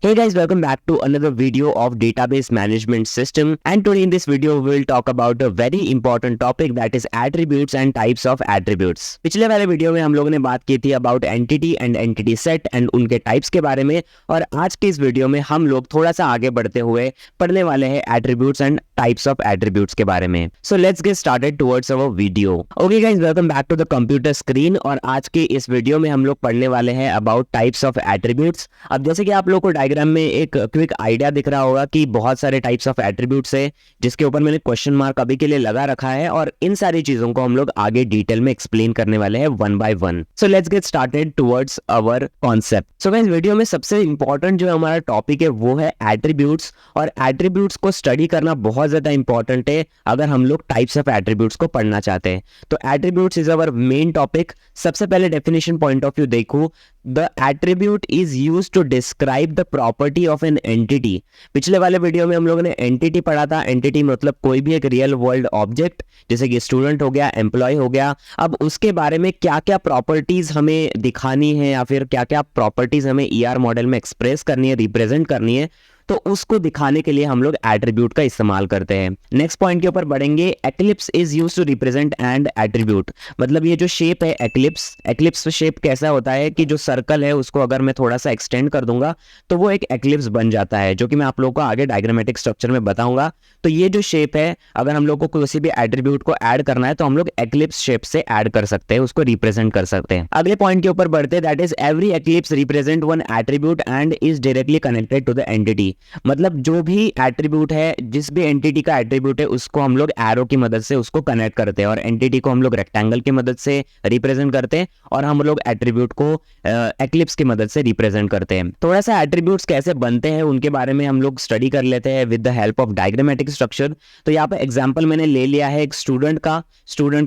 Hey guys, welcome back to another video of database management system, and today in this video we will talk about a very important topic, that is attributes and types of attributes. पिछले वाले video में हम लोगों ने बात की थी about entity and entity set and उनके टाइप्स के बारे में, और आज के इस वीडियो में हम लोग थोड़ा सा आगे बढ़ते हुए पढ़ने वाले हैं attributes and types of attributes के बारे में. So let's get started towards our video. Okay guys, welcome back to the computer screen, और आज के इस वीडियो में हम लोग पढ़ने वाले हैं अबाउट टाइप्स ऑफ एट्रीब्यूट्स. अब जैसे कि आप लोग को डायग्राम में एक क्विक आइडिया दिख रहा होगा कि बहुत सारे टाइप्स ऑफ एट्रीब्यूट्स है जिसके ऊपर मैंने क्वेश्चन मार्क अभी के लिए लगा रखा है, और इन सारी चीजों को हम लोग आगे डिटेल में एक्सप्लेन करने वाले हैं one by one. So let's get started towards our concept. So guys, video में सबसे इंपॉर्टेंट जो हमारा टॉपिक है वो है एट्रीब्यूट्स, और एट्रीब्यूट्स को स्टडी करना बहुत ज्यादा इंपॉर्टेंट है अगर हम लोग टाइप्स ऑफ एट्रीब्यूट्स को पढ़ना चाहते हैं. तो attributes is our main topic. सबसे पहले डेफिनेशन पॉइंट ऑफ व्यू देखो, the attribute is used to describe the property of an entity. पिछले वाले वीडियो में हम लोगों ने एंटिटी पढ़ा था. एंटिटी मतलब कोई भी एक रियल वर्ल्ड ऑब्जेक्ट, जैसे कि स्टूडेंट हो गया, एम्प्लॉय हो गया. अब उसके बारे में क्या क्या प्रॉपर्टीज हमें दिखानी है या फिर क्या क्या प्रॉपर्टीज हमें ईआर मॉडल में एक्सप्रेस करनी है, रिप्रेजेंट करनी है, तो उसको दिखाने के लिए हम लोग एट्रीब्यूट का इस्तेमाल करते हैं. नेक्स्ट पॉइंट के ऊपर बढ़ेंगे. Eclipse is used to represent and attribute. मतलब ये जो शेप है एक्लिप्स शेप कैसा होता है कि जो सर्कल है उसको अगर मैं थोड़ा सा एक्सटेंड कर दूंगा तो वो एक एक्लिप्स बन जाता है, जो कि मैं आप लोगों को आगे डायग्रामेटिक स्ट्रक्चर में बताऊंगा. तो ये जो शेप है, अगर हम लोग को किसी भी एट्रीब्यूट को ऐड करना है तो हम लोग एक्लिप्स शेप से ऐड कर सकते हैं, उसको रिप्रेजेंट कर सकते हैं. अगले पॉइंट के ऊपर बढ़ते हैं, that is every eclipse represent one attribute and is directly connected to the entity. मतलब जो भी एट्रीब्यूट है, जिस भी एंटिटी का एट्रीब्यूट है, उसको हम लोग एरो की मदद से उसको कनेक्ट करते हैं, और एंटिटी को हम लोग रेक्टेंगल की मदद से रिप्रेजेंट करते हैं, और हम लोग एट्रीब्यूट को एक्लिप्स की मदद से रिप्रेजेंट करते हैं. थोड़ा सा एट्रीब्यूट्स कैसे बनते हैं उनके बारे में हम लोग स्टडी कर लेते हैं with the help of diagrammatic structure. तो यहाँ पे एग्जांपल मैंने ले लिया है एक स्टूडेंट का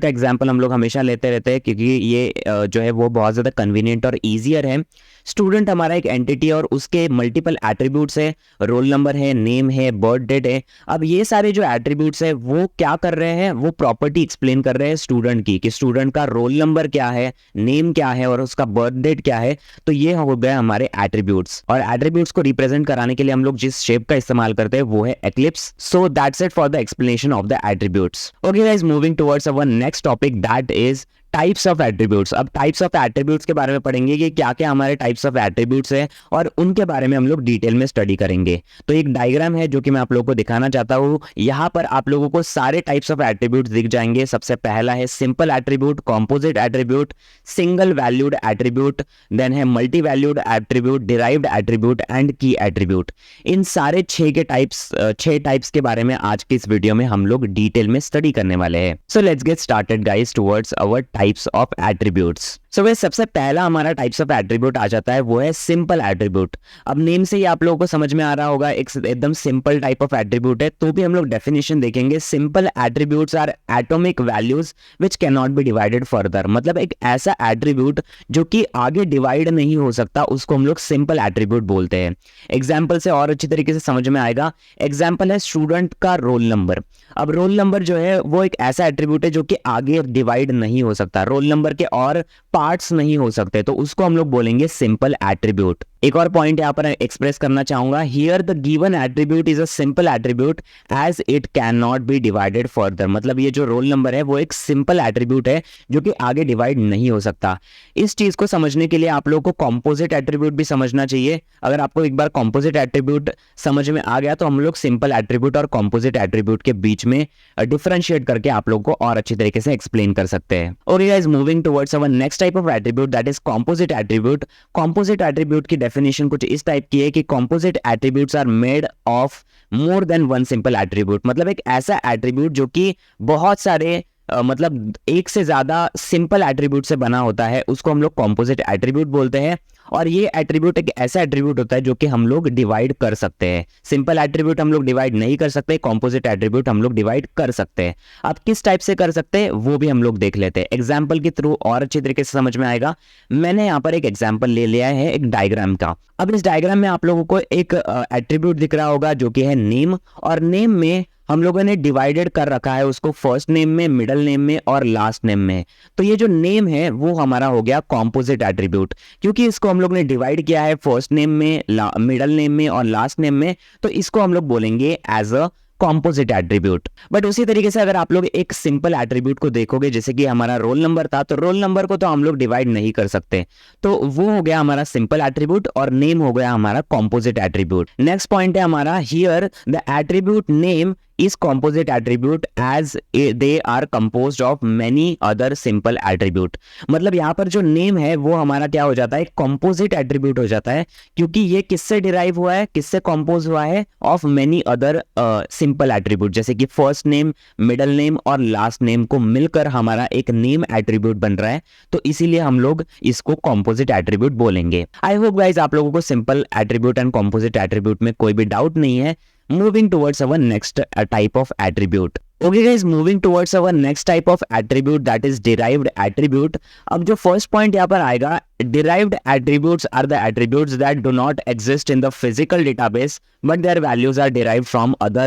एग्जांपल हम लोग हमेशा लेते रहते हैं, क्योंकि ये जो है वो बहुत ज्यादा कन्वीनियंट और ईजियर है. स्टूडेंट हमारा एक एंटिटी है और उसके मल्टीपल एट्रीब्यूट्स है, रोल नंबर है, नेम है, बर्थ डेट है. अब ये सारे जो एट्रीब्यूट्स है वो क्या कर रहे हैं, वो प्रॉपर्टी एक्सप्लेन कर रहे हैं स्टूडेंट की, कि स्टूडेंट का रोल नंबर क्या है, नेम क्या है और उसका बर्थ डेट क्या है. तो ये हो गए हमारे एट्रीब्यूट्स, और एट्रीब्यूट्स को रिप्रेजेंट कराने के लिए हम लोग जिस शेप का इस्तेमाल करते हैं वो है eclipse. So that's it for the explanation of the attributes. Okay guys, moving towards our next topic, that is types of attributes. अब टाइप्स ऑफ एट्रीब्यूट्स के बारे में पढ़ेंगे कि क्या क्या हमारे टाइप्स ऑफ एट्रीब्यूट्स है, और उनके बारे में हम लोग डिटेल में स्टडी करेंगे. तो एक डायग्राम है जो कि मैं आप लोगों को दिखाना चाहता हूँ. यहाँ पर आप लोगों को सारे टाइप्स ऑफ एट्रीब्यूट्स दिख जाएंगे. सबसे पहला है simple attribute, composite attribute, single valued attribute, then है multi valued attribute, derived attribute and key attribute. इन सारे छह टाइप्स के बारे में आज की इस वीडियो में हम लोग डिटेल में स्टडी करने वाले हैं. So let's get started guys towards our types of attributes. So वह सबसे पहला हमारा टाइप्स ऑफ एट्रीब्यूट आ जाता है, वो है सिंपल एट्रीब्यूट. अब नेम से ही आप लोगों को समझ में आ रहा होगा एकदम सिंपल टाइप ऑफ एट्रीब्यूट है. तो भी हम लोग डेफिनेशन देखेंगे. Simple attributes are atomic values which can not be divided further. मतलब एक ऐसा एट्रीब्यूट जो कि आगे डिवाइड नहीं हो सकता, उसको हम लोग सिंपल एट्रीब्यूट बोलते हैं. एग्जाम्पल से और अच्छी तरीके से समझ में आएगा. एग्जाम्पल है स्टूडेंट का रोल नंबर. अब रोल नंबर जो है वो एक ऐसा एट्रीब्यूट है जो कि आगे डिवाइड नहीं हो सकता. रोल नंबर के और पार्ट्स नहीं हो सकते, तो उसको हम लोग बोलेंगे सिंपल एट्रीब्यूट. एक और पॉइंट यहाँ पर एक्सप्रेस करना चाहूंगा. Here the given attribute is a simple attribute as it can not be divided further. मतलब ये जो रोल नंबर है वो एक सिंपल एट्रीब्यूट है जो कि आगे डिवाइड नहीं हो सकता. इस चीज को समझने के लिए आप लोगों को कॉम्पोजिट एट्रीब्यूट भी समझना चाहिए. अगर आपको एक बार कॉम्पोजिट एट्रीब्यूट समझ में आ गया तो हम लोग सिंपल एट्रीब्यूट और कॉम्पोजिट एट्रीब्यूट के बीच में डिफरेंशिएट करके आप लोगों को और अच्छी तरीके से एक्सप्लेन कर सकते हैं. Okay guys, moving towards our next type of attribute, that is composite attribute. Composite attribute की डेफिनेशन कुछ इस टाइप की है कि composite attributes are made of more than one simple attribute. मतलब एक ऐसा एट्रीब्यूट जो कि बहुत सारे मतलब एक से ज्यादा सिंपल एट्रीब्यूट से बना होता है, उसको हम लोग कॉम्पोजिट एट्रीब्यूट बोलते हैं. और ये एट्रीब्यूट एक ऐसा एट्रीब्यूट होता है जो कि हम लोग डिवाइड कर सकते हैं. सिंपल एट्रीब्यूट हम लोग डिवाइड नहीं कर सकते, कॉम्पोजिट एट्रीब्यूट हम लोग डिवाइड कर सकते हैं. अब किस टाइप से कर सकते हैं वो भी हम लोग देख लेते हैं. एग्जाम्पल के थ्रू और अच्छी तरीके से समझ में आएगा. मैंने यहाँ पर एक एग्जाम्पल ले लिया है एक डायग्राम का. अब इस डायग्राम में आप लोगों को एक एट्रीब्यूट दिख रहा होगा जो कि है नेम, और नेम में हम लोगों ने डिवाइडेड कर रखा है उसको फर्स्ट नेम में, मिडिल नेम में और लास्ट नेम में. तो ये जो नेम है वो हमारा हो गया कॉम्पोजिट एट्रीब्यूट, क्योंकि इसको हम हम लोग ने डिवाइड किया है फर्स्ट नेम में, मिडल नेम में और लास्ट नेम में, तो इसको हम लोग बोलेंगे as a composite attribute. But उसी तरीके से अगर आप लोग एक सिंपल एट्रीब्यूट को देखोगे, जैसे कि हमारा रोल नंबर था, तो रोल नंबर को तो हम लोग डिवाइड नहीं कर सकते, तो वो हो गया हमारा सिंपल एट्रीब्यूट और नेम हो गया हमारा कॉम्पोजिट एट्रीब्यूट। नेक्स्ट पॉइंट है हमारा, here the attribute name is composite attribute as they are composed of many other simple attribute। मतलब यहाँ पर जो नेम है वो हमारा क्या हो जाता है, composite attribute हो जाता है, क्योंकि ये किससे डिराइव हुआ है, किससे कंपोज हुआ है, of many other simple attribute, जैसे कि फर्स्ट नेम, मिडल नेम और लास्ट नेम को मिलकर हमारा एक नेम एट्रीब्यूट बन रहा है, तो इसीलिए हम लोग इसको composite एट्रीब्यूट बोलेंगे। आई होप गाइज आप लोगों को simple attribute and composite attribute में कोई भी डाउट नहीं है। Moving towards our next type of attribute. Okay guys, moving towards our next type of attribute, that is derived attribute. अब जो first point यहाँ पर आएगा, derived attributes are the attributes that do not exist in the physical database but their values are derived from other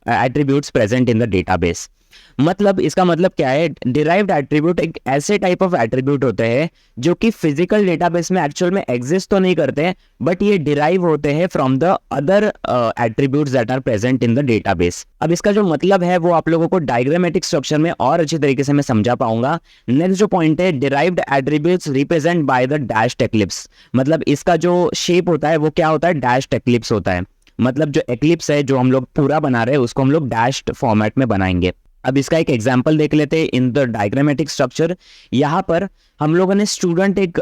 attributes present in the database। मतलब इसका मतलब क्या है, डिराइव्ड एट्रीब्यूट एक ऐसे टाइप ऑफ एट्रीब्यूट होते हैं जो कि फिजिकल डेटाबेस में एक्चुअल में एग्जिस्ट तो नहीं करते हैं, बट ये डिराइव होते हैं from the other attributes that are present in the database. अब इसका जो मतलब है वो आप लोगों को डायग्रामेटिक स्ट्रक्चर में और अच्छी तरीके से मैं समझा पाऊंगा। नेक्स्ट जो पॉइंट है, derived attributes represent by the dashed eclipse. मतलब इसका जो शेप होता है वो क्या होता है, डैश्ड एक्लिप्स होता है। मतलब जो एक्लिप्स है जो हम लोग पूरा बना रहे हैं उसको हम लोग डैश्ड फॉर्मेट में बनाएंगे। अब इसका एक एग्जांपल देख लेते हैं इन द डायग्रामेटिक स्ट्रक्चर। यहाँ पर हम लोगों ने स्टूडेंट एक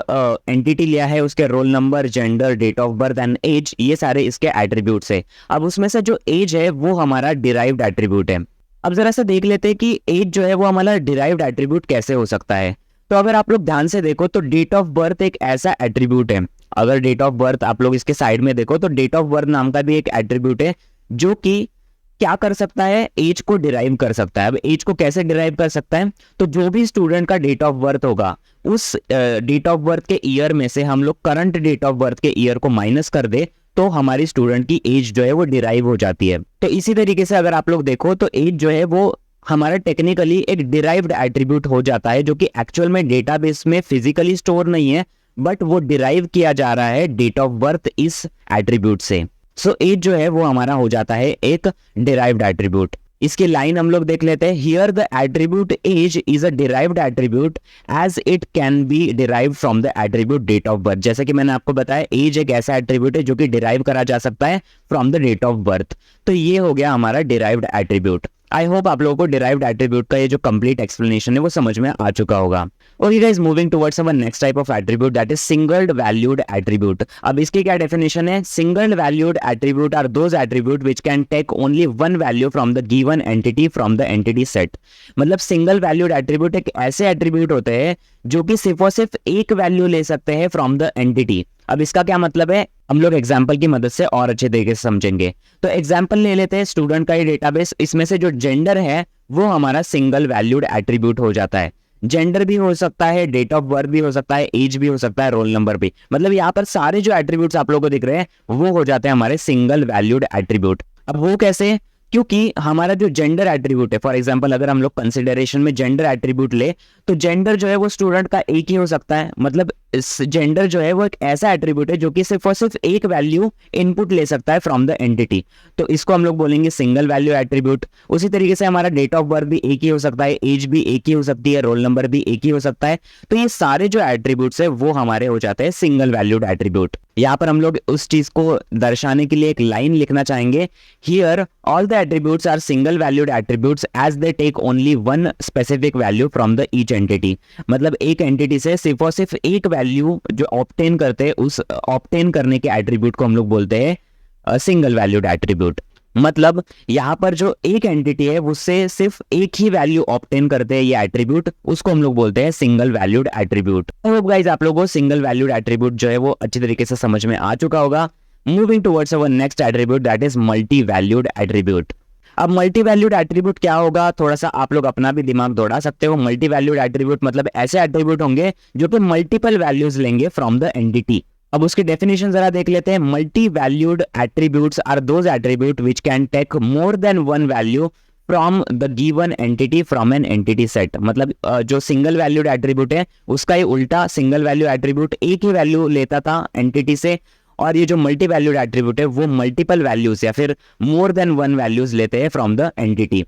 एंटिटी लिया है, उसके roll number, gender, date of birth and age, ये सारे इसके एट्रीब्यूट्स है। अब उसमें से जो एज है वो हमारा डिराइव्ड एट्रीब्यूट है। अब जरा सा देख लेते हैं कि एज जो है वो हमारा डिराइव्ड एट्रीब्यूट कैसे हो सकता है। तो अगर आप लोग ध्यान से देखो तो डेट ऑफ बर्थ एक ऐसा एट्रीब्यूट है। अगर डेट ऑफ बर्थ आप लोग इसके साइड में देखो तो डेट ऑफ बर्थ नाम का भी एक एट्रीब्यूट है जो कि क्या कर सकता है, एज को डिराइव कर सकता है। अब एज को कैसे डिराइव कर सकता है, तो जो भी स्टूडेंट का डेट ऑफ बर्थ होगा उस डेट ऑफ बर्थ के ईयर में से हम लोग करंट डेट ऑफ बर्थ के ईयर को माइनस कर दे तो हमारी स्टूडेंट की एज जो है वो डिराइव हो जाती है। तो इसी तरीके से अगर आप लोग देखो तो एज जो है वो हमारा टेक्निकली एक डिराइव्ड एट्रीब्यूट हो जाता है, जो कि एक्चुअल में डेटाबेस में फिजिकली स्टोर नहीं है, बट वो डिराइव किया जा रहा है डेट ऑफ बर्थ इस एट्रीब्यूट से। सो एज जो है वो हमारा हो जाता है एक डिराइव्ड एट्रीब्यूट। इसकी लाइन हम लोग देख लेते हैं। Here the attribute age is a derived attribute as it can be derived from the attribute date of birth. जैसे कि मैंने आपको बताया, एज एक ऐसा एट्रीब्यूट है जो कि डिराइव करा जा सकता है from the date of birth. तो ये हो गया हमारा डिराइव्ड एट्रीब्यूट। आई होप आप लोगों को डिराइव्ड एट्रीब्यूट का ये जो कंप्लीट एक्सप्लेनेशन है वो समझ में आ चुका होगा। Okay guys, moving towards our next type of attribute, that is single valued attribute. अब इसकी क्या डेफिनेशन है, single valued attribute are those attribute which can take only one value from the given entity from the entity set. मतलब single valued attribute एक ऐसे attribute होते हैं जो कि सिर्फ और सिर्फ एक वैल्यू ले सकते हैं फ्रॉम द एंटिटी। अब इसका क्या मतलब है, हम लोग एग्जाम्पल की मदद से और अच्छे तरीके से समझेंगे। तो एग्जाम्पल ले लेते हैं, स्टूडेंट का ये डेटाबेस, इसमें से जो जेंडर है वो हमारा सिंगल वैल्यूड एट्रीब्यूट हो जाता है। जेंडर भी हो सकता है, डेट ऑफ बर्थ भी हो सकता है, एज भी हो सकता है, रोल नंबर भी। मतलब यहाँ पर सारे जो एट्रीब्यूट्स आप लोगों को दिख रहे हैं वो हो जाते हैं हमारे सिंगल वैल्यूड एट्रीब्यूट। अब वो कैसे, क्योंकि हमारा जो जेंडर एट्रीब्यूट है, फॉर एग्जांपल अगर हम लोग कंसिडरेशन में जेंडर एट्रीब्यूट ले तो जेंडर जो है वो स्टूडेंट का एक ही हो सकता है। मतलब जेंडर जो है वो एक ऐसा एट्रीब्यूट है जो कि सिर्फ और सिर्फ एक वैल्यू इनपुट ले सकता है फ्रॉम द एंटिटी, तो इसको हम लोग बोलेंगे सिंगल वैल्यू एट्रीब्यूट। उसी तरीके से हमारा डेट ऑफ बर्थ भी एक ही हो सकता है, एज भी एक ही हो सकती है, रोल नंबर भी एक ही हो सकता है। तो ये सारे जो एट्रीब्यूट्स है वो हमारे हो जाते हैं सिंगल वैल्यूड एट्रीब्यूट। यहाँ पर हम लोग उस चीज को दर्शाने के लिए एक लाइन लिखना चाहेंगे, here all the attributes are single valued attributes as they take only one specific value from the each entity. मतलब एक एंटिटी से सिर्फ और सिर्फ एक वैल्यू जो ऑब्टेन करते हैं, उस ऑब्टेन करने के एट्रीब्यूट को हम लोग बोलते हैं सिंगल वैल्यूड एट्रीब्यूट। मतलब यहाँ पर जो एक एंटिटी है उससे सिर्फ एक ही वैल्यू ऑब्टेन करते हैं ये एट्रीब्यूट, उसको हम लोग बोलते हैं single valued attribute. I hope guys आप लोगों को सिंगल वैल्यूड एट्रीब्यूट जो है वो अच्छी तरीके से समझ में आ चुका होगा। Moving towards our next attribute, that is multi valued attribute. अब मल्टी वैल्यूड एट्रीब्यूट क्या होगा, थोड़ा सा आप लोग अपना भी दिमाग दौड़ा सकते हो। मल्टी वैल्यूड एट्रीब्यूट मतलब ऐसे एट्रीब्यूट होंगे जो कि मल्टीपल वैल्यूज लेंगे फ्रॉम द एंटिटी। अब उसकी डेफिनेशन जरा देख लेते हैं। Multi valued attributes are those attribute which can take more than one value from the given entity from an entity set. मतलब जो सिंगल वैल्यूड एट्रीब्यूट है उसका ही उल्टा, सिंगल वैल्यू एट्रीब्यूट एक ही वैल्यू लेता था एंटिटी से, और ये जो मल्टी वैल्यूड एट्रीब्यूट है वो मल्टीपल वैल्यूज या फिर मोर देन वन वैल्यूज लेते हैं from the entity.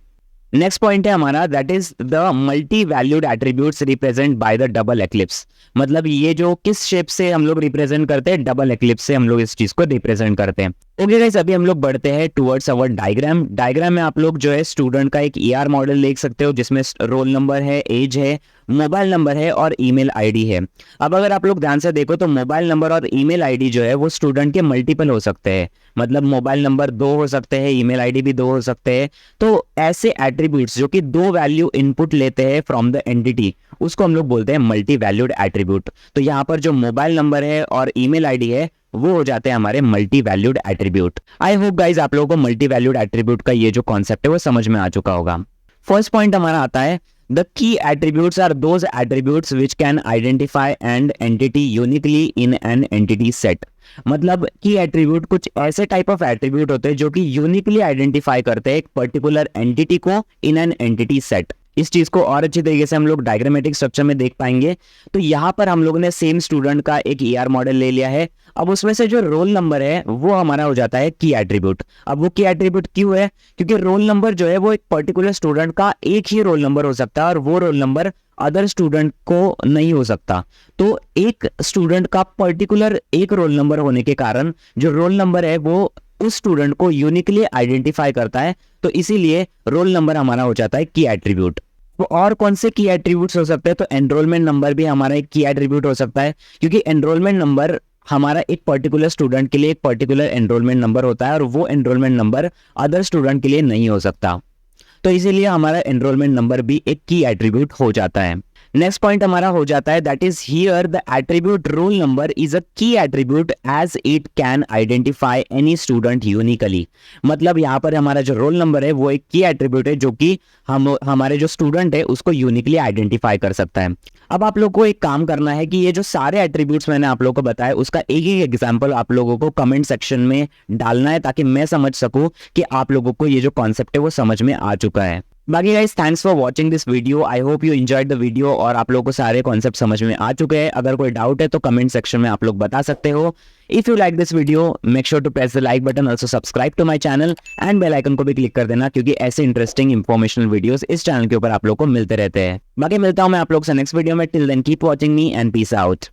Next point है हमारा, that is the multi valued attributes represent by the double eclipse. मतलब ये जो किस शेप से हम लोग रिप्रेजेंट करते हैं, डबल एक्लिप्स से हम लोग इस चीज को रिप्रेजेंट करते हैं। ओके गाइस, अभी हम लोग बढ़ते हैं टुवर्ड्स अवर डायग्राम। डायग्राम में आप लोग जो है स्टूडेंट का एक ईआर मॉडल देख सकते हो जिसमें रोल नंबर है, एज है, मोबाइल नंबर है और ईमेल आईडी है। अब अगर आप लोग ध्यान से देखो तो मोबाइल नंबर और ईमेल आईडी जो है वो स्टूडेंट के मल्टीपल हो सकते हैं। मतलब मोबाइल नंबर 2 हो सकते हैं, ईमेल आईडी भी 2 हो सकते हैं। तो ऐसे एट्रीब्यूट्स जो कि 2 वैल्यू इनपुट लेते हैं फ्रॉम द एंटिटी, उसको हम लोग बोलते हैं मल्टी वैल्यूड एट्रीब्यूट। तो यहाँ पर जो मोबाइल नंबर है और ईमेल आईडी है वो हो जाते हैं हमारे multi valued attribute. I hope guys आप लोगों को मल्टी वैल्यूड एट्रीब्यूट का ये जो कॉन्सेप्ट है वो समझ में आ चुका होगा। फर्स्ट पॉइंट हमारा आता है, the key attributes are those attributes which can identify an entity uniquely in an entity set. मतलब की एट्रीब्यूट कुछ ऐसे टाइप ऑफ एट्रीब्यूट होते हैं जो कि यूनिकली आइडेंटिफाई करते हैं एक पर्टिकुलर एंटिटी को इन एन एंटिटी सेट। इस चीज को और अच्छी तरीके से हम लोग डायग्रामेटिक स्ट्रक्चर में देख पाएंगे। तो यहाँ पर हम लोगों ने सेम स्टूडेंट का एक ईआर मॉडल ले लिया है। अब उसमें से जो रोल नंबर है वो हमारा हो जाता है की एट्रीब्यूट। अब वो की एट्रीब्यूट क्यों है? क्योंकि रोल नंबर जो है वो एक पर्टिकुलर स्टूडेंट का एक ही रोल नंबर हो सकता है और वो रोल नंबर अदर स्टूडेंट को नहीं हो सकता। तो एक स्टूडेंट का पर्टिकुलर एक रोल नंबर होने के कारण जो रोल नंबर है वो उस स्टूडेंट को यूनिकली आइडेंटिफाई करता है। तो इसीलिए रोल नंबर हमारा हो जाता है की एट्रीब्यूट। तो और कौन से की एट्रीब्यूट्स हो सकते हैं? तो एनरोलमेंट नंबर भी हमारा एक की एट्रीब्यूट हो सकता है, क्योंकि एनरोलमेंट नंबर हमारा एक पर्टिकुलर स्टूडेंट के लिए एक पर्टिकुलर एनरोलमेंट नंबर होता है और वो एनरोलमेंट नंबर अदर स्टूडेंट के लिए नहीं हो सकता। तो इसीलिए हमारा एनरोलमेंट नंबर भी एक की एट्रीब्यूट हो जाता है। नेक्स्ट पॉइंट हमारा हो जाता है, that is here the attribute roll number is a key attribute as it can identify any student uniquely. मतलब यहाँ पर हमारा जो रोल नंबर है वो एक की एट्रीब्यूट है जो कि हमारे जो स्टूडेंट है उसको यूनिकली आइडेंटिफाई कर सकता है। अब आप लोग को एक काम करना है कि ये जो सारे एट्रीब्यूट्स मैंने आप लोगों को बताया उसका एक एक एग्जांपल आप लोगों को कमेंट सेक्शन में डालना है ताकि मैं समझ सकूं कि आप लोगों को ये जो कॉन्सेप्ट है वो समझ में आ चुका है। बाकी guys, thanks for watching this video. I hope you enjoyed the video और आप लोगों को सारे कॉन्सेप्ट समझ में आ चुके हैं। अगर कोई डाउट है तो कमेंट सेक्शन में आप लोग बता सकते हो। If you like this video make sure to press the like button, also subscribe to my channel and bell icon को भी क्लिक कर देना, क्योंकि ऐसे इंटरेस्टिंग इंफॉर्मेशनल वीडियोस इस चैनल के ऊपर आप लोग को मिलते रहते हैं। बाकी मिलता हूं मैं आप लोग से नेक्स्ट वीडियो में। Till then keep watching me and peace out.